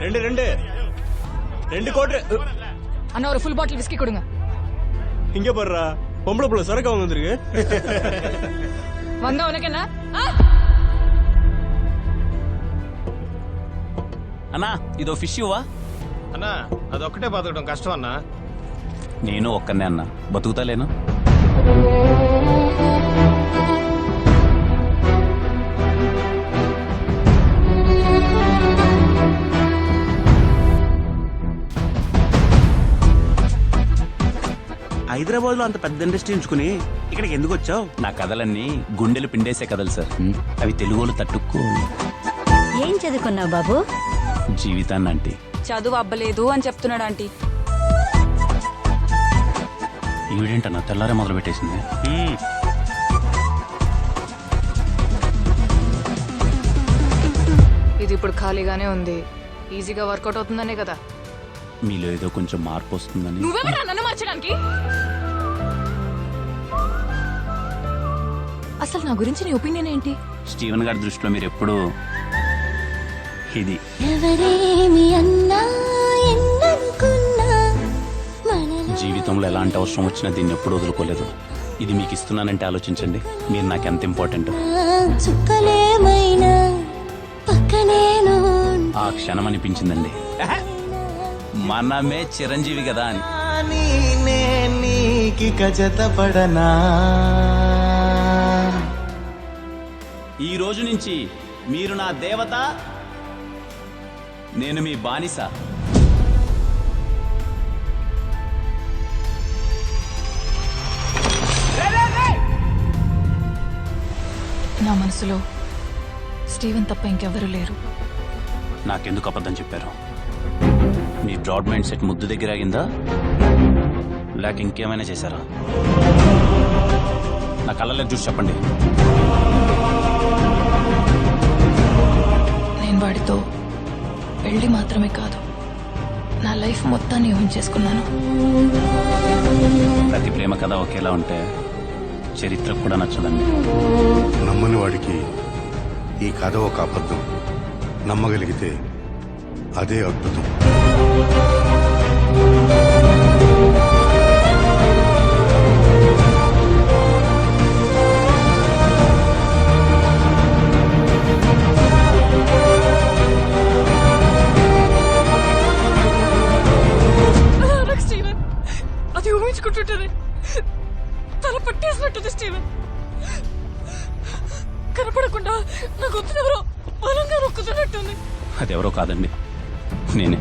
ரெண்டு கோட்ரு அண்ணா ஒரு ஃபுல் பாட்டில் விஸ்கி கொடுங்க. இங்க போடுறா பொம்பளை புள்ள சரக்கு அவங்க வந்திருக்கு. வந்தா உனக்கு என்ன? అన్నా ఇదో ఫిష్ ఇవ్వా అన్నా అదొక్కటే బతకడం కష్టం అన్నా. నేను ఒక్కనే అన్నా బతుకుతాలేను. హైదరాబాద్ లో అంత పెద్ద ఇండస్ట్రీ ఉంచుకుని ఇక్కడికి ఎందుకు వచ్చావు? నా కథలన్నీ గుండెలు పిండేసే కథలు సార్. అవి తెలుగులో తట్టుకో. ఏం చదువుకున్నావు బాబు? జీవితాన్ని అంటే చదువు అబ్బలేదు అని చెప్తున్నాడు ఆంటీ. ఈవిడేంటన్నా తెల్లారే మొదలు పెట్టేసింది. ఇది ఇప్పుడు ఖాళీగానే ఉంది. ఈజీగా వర్కౌట్ అవుతుందనే కదా. మీలో ఏదో కొంచెం మార్పు వస్తుందని. నువ్వెవరా నన్ను మార్చడానికి? అసలు నా గురించి నీ ఒపీనియన్ ఏంటి? స్టీవెన్ గారి దృష్టిలో మీరు ఎప్పుడు ఇది జీవితంలో ఎలాంటి అవసరం వచ్చినా దీన్ని ఎప్పుడు వదులుకోలేదు. ఇది మీకు ఇస్తున్నానంటే ఆలోచించండి, మీరు నాకు ఎంత ఇంపార్టెంట్. ఆ క్షణం అనిపించిందండి మనమే చిరంజీవి కదా అని. ఈ రోజు నుంచి మీరు నా దేవత, నేను మీ బానిస. నా మనసులో స్టీవెన్ తప్ప ఇంకెవరూ లేరు. నాకెందుకు అబద్ధం చెప్పారు? మీ బ్రాడ్ మైండ్ సెట్ ముద్దు దగ్గర ఆగిందా, లేక ఇంకేమైనా చేశారా? నా కళ్ళలోకి చూసి చెప్పండి. నేను వాడితో పెళ్లి మాత్రమే కాదు, నా లైఫ్ మొత్తాన్ని ఊహించేసుకున్నాను. ప్రతి ప్రేమ కథ ఒకేలా ఉంటే చరిత్ర కూడా నచ్చదండి. నమ్మని వాడికి ఈ కథ ఒక అబద్ధం, నమ్మగలిగితే అదే అద్భుతం. స్టీవెన్ అది ఊహించుకుంటుంటది, తల పట్టేసినట్టుంది. స్టీవెన్ కనపడకుండా నా గొంతునెవరో బలంగా నొక్కుతున్నట్టుంది. అదెవరో కాదండి, నేనే.